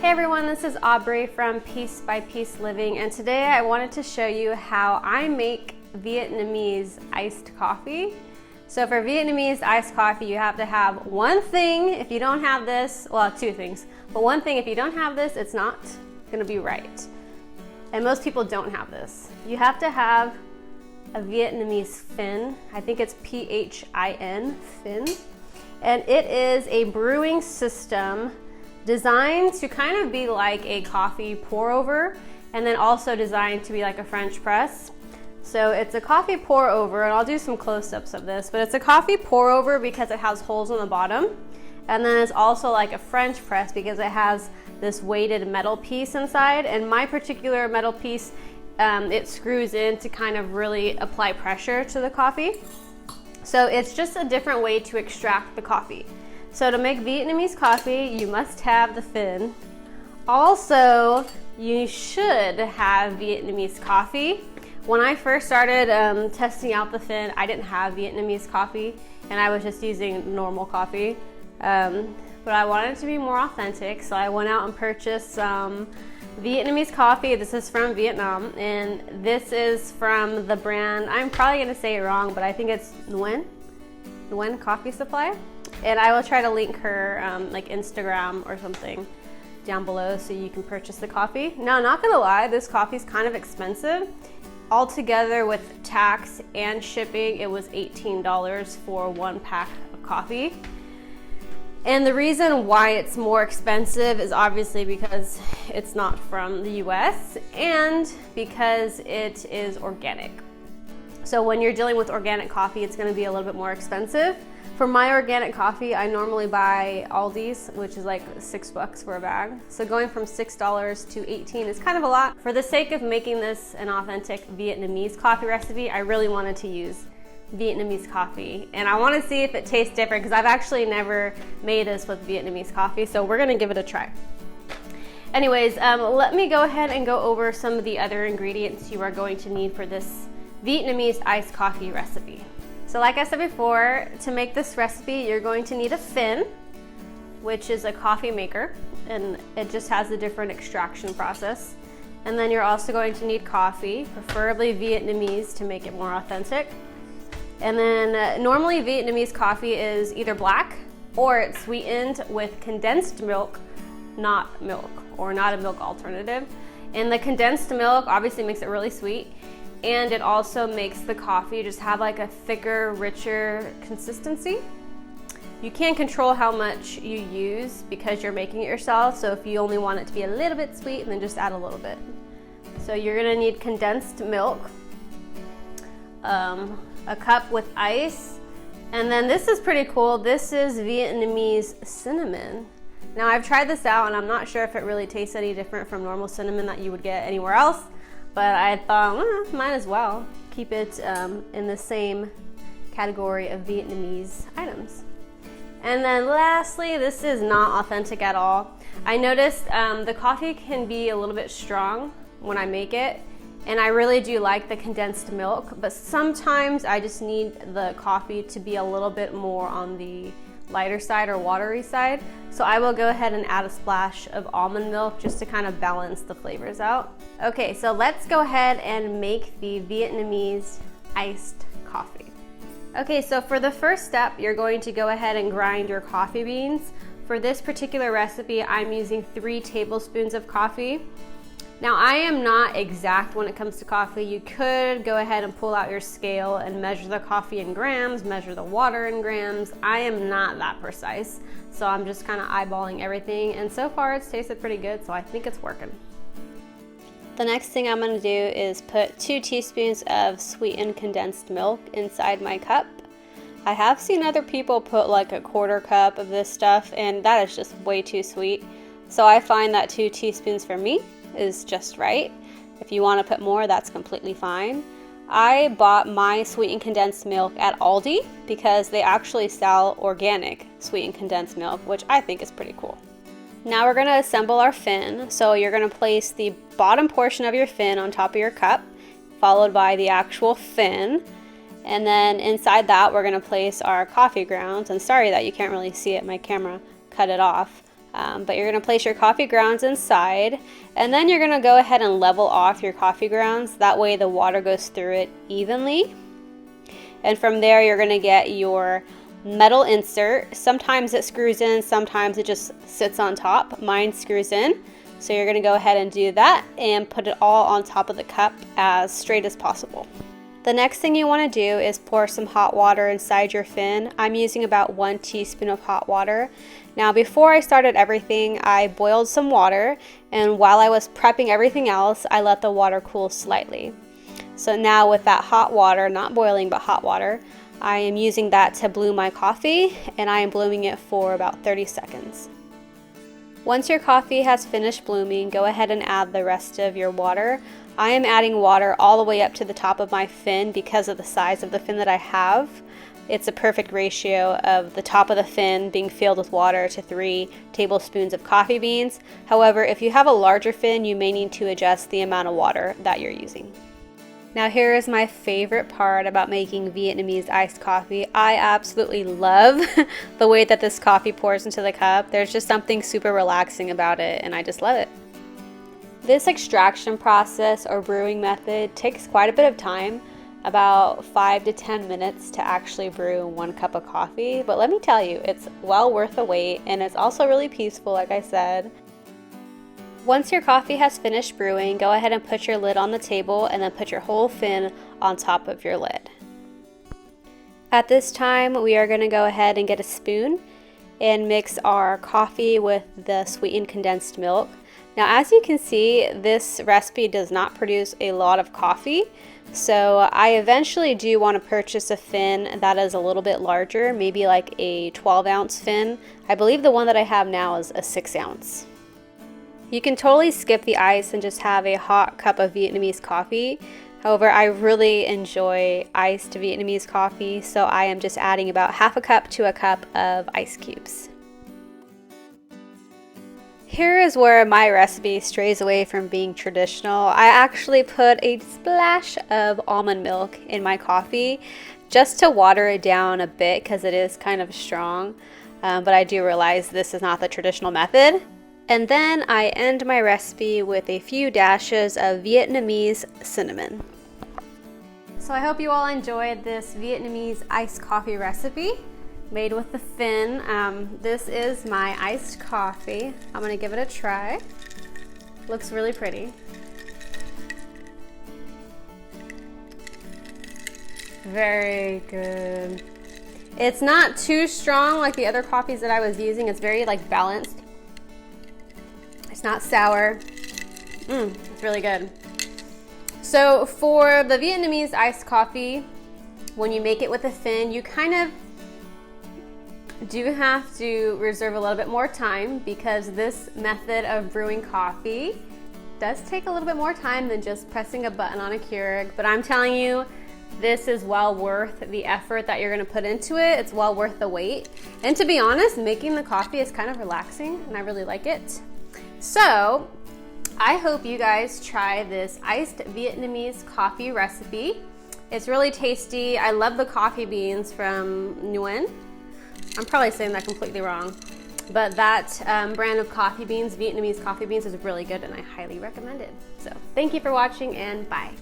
Hey everyone, this is Aubrey from Piece by Piece Living, and today I wanted to show you how I make Vietnamese iced coffee. So for Vietnamese iced coffee, you have to have one thing. If you don't have this, well, two things, but one thing, if you don't have this, it's not gonna be right. And most people don't have this. You have to have a Vietnamese fin. I think it's P-H-I-N, fin. And it is a brewing system designed to kind of be like a coffee pour over, and then also designed to be like a French press. So it's a coffee pour over, and I'll do some close-ups of this, but it's a coffee pour over because it has holes on the bottom. And then it's also like a French press because it has this weighted metal piece inside. And my particular metal piece, it screws in to kind of really apply pressure to the coffee. So it's just a different way to extract the coffee. So to make Vietnamese coffee, you must have the fin. Also, you should have Vietnamese coffee. When I first started testing out the fin, I didn't have Vietnamese coffee, and I was just using normal coffee. But I wanted it to be more authentic, so I went out and purchased some Vietnamese coffee. This is from Vietnam, and this is from the brand, I'm probably gonna say it wrong, but I think it's Nguyen Coffee Supply. And I will try to link her like Instagram or something down below so you can purchase the coffee. Now, not gonna lie, this coffee is kind of expensive. Altogether with tax and shipping, it was $18 for one pack of coffee. And the reason why it's more expensive is obviously because it's not from the US and because it is organic. So when you're dealing with organic coffee, it's gonna be a little bit more expensive. For my organic coffee, I normally buy Aldi's, which is like $6 for a bag. So going from $6 to $18 is kind of a lot. For the sake of making this an authentic Vietnamese coffee recipe, I really wanted to use Vietnamese coffee. And I want to see if it tastes different because I've actually never made this with Vietnamese coffee. So we're gonna give it a try. Anyways, let me go ahead and go over some of the other ingredients you are going to need for this Vietnamese iced coffee recipe. So like I said before, to make this recipe, you're going to need a fin, which is a coffee maker, and it just has a different extraction process. And then you're also going to need coffee, preferably Vietnamese to make it more authentic. And then normally Vietnamese coffee is either black or it's sweetened with condensed milk, not milk, or not a milk alternative. And the condensed milk obviously makes it really sweet. And it also makes the coffee just have like a thicker, richer consistency. You can control how much you use because you're making it yourself. So if you only want it to be a little bit sweet, then just add a little bit. So you're gonna need condensed milk, a cup with ice, and then this is pretty cool. This is Vietnamese cinnamon. Now I've tried this out and I'm not sure if it really tastes any different from normal cinnamon that you would get anywhere else. But I thought, might as well keep it in the same category of Vietnamese items. And then lastly, this is not authentic at all. I noticed the coffee can be a little bit strong when I make it, and I really do like the condensed milk, but sometimes I just need the coffee to be a little bit more on the lighter side or watery side. So I will go ahead and add a splash of almond milk just to kind of balance the flavors out. Okay, so let's go ahead and make the Vietnamese iced coffee. Okay, so for the first step, you're going to go ahead and grind your coffee beans. For this particular recipe, I'm using 3 tablespoons of coffee. Now, I am not exact when it comes to coffee. You could go ahead and pull out your scale and measure the coffee in grams, measure the water in grams. I am not that precise, so I'm just kind of eyeballing everything, and so far it's tasted pretty good, so I think it's working. The next thing I'm going to do is put 2 teaspoons of sweetened condensed milk inside my cup. I have seen other people put like a 1/4 cup of this stuff, and that is just way too sweet. So I find that 2 teaspoons for me is just right. If you want to put more, that's completely fine. I bought my sweetened condensed milk at Aldi because they actually sell organic sweetened condensed milk, which I think is pretty cool. Now we're going to assemble our fin. So you're going to place the bottom portion of your fin on top of your cup, followed by the actual fin. And then inside that, we're going to place our coffee grounds. And sorry that you can't really see it, my camera cut it off. But you're gonna place your coffee grounds inside, and then you're gonna go ahead and level off your coffee grounds. That way the water goes through it evenly. And from there, you're gonna get your metal insert. Sometimes it screws in, sometimes it just sits on top. Mine screws in. So you're gonna go ahead and do that and put it all on top of the cup as straight as possible. The next thing you want to do is pour some hot water inside your fin. I'm using about 1 teaspoon of hot water. Now before I started everything, I boiled some water, and while I was prepping everything else, I let the water cool slightly. So now with that hot water, not boiling but hot water, I am using that to bloom my coffee, and I am blooming it for about 30 seconds. Once your coffee has finished blooming, go ahead and add the rest of your water. I am adding water all the way up to the top of my fin because of the size of the fin that I have. It's a perfect ratio of the top of the fin being filled with water to 3 tablespoons of coffee beans. However, if you have a larger fin, you may need to adjust the amount of water that you're using. Now here is my favorite part about making Vietnamese iced coffee. I absolutely love the way that this coffee pours into the cup. There's just something super relaxing about it, and I just love it. This extraction process or brewing method takes quite a bit of time, about 5 to 10 minutes to actually brew 1 cup of coffee. But let me tell you, it's well worth the wait, and it's also really peaceful, like I said. Once your coffee has finished brewing, go ahead and put your lid on the table and then put your whole fin on top of your lid. At this time, we are going to go ahead and get a spoon and mix our coffee with the sweetened condensed milk. Now, as you can see, this recipe does not produce a lot of coffee, so I eventually do want to purchase a fin that is a little bit larger, maybe like a 12-ounce fin. I believe the one that I have now is a 6-ounce. You can totally skip the ice and just have a hot cup of Vietnamese coffee. However, I really enjoy iced Vietnamese coffee, so I am just adding about half a cup to a cup of ice cubes. Here is where my recipe strays away from being traditional. I actually put a splash of almond milk in my coffee just to water it down a bit because it is kind of strong, but I do realize this is not the traditional method. And then I end my recipe with a few dashes of Vietnamese cinnamon. So I hope you all enjoyed this Vietnamese iced coffee recipe made with the fin. This is my iced coffee. I'm gonna give it a try. Looks really pretty. Very good. It's not too strong like the other coffees that I was using. It's very like balanced. It's not sour. It's really good. So for the Vietnamese iced coffee, when you make it with a fin, you kind of do have to reserve a little bit more time because this method of brewing coffee does take a little bit more time than just pressing a button on a Keurig. But I'm telling you, this is well worth the effort that you're gonna put into it. It's well worth the wait. And to be honest, making the coffee is kind of relaxing and I really like it. So I hope you guys try this iced Vietnamese coffee recipe. It's really tasty. I love the coffee beans from Nguyen. I'm probably saying that completely wrong, but that brand of coffee beans, Vietnamese coffee beans, is really good and I highly recommend it. So thank you for watching and bye.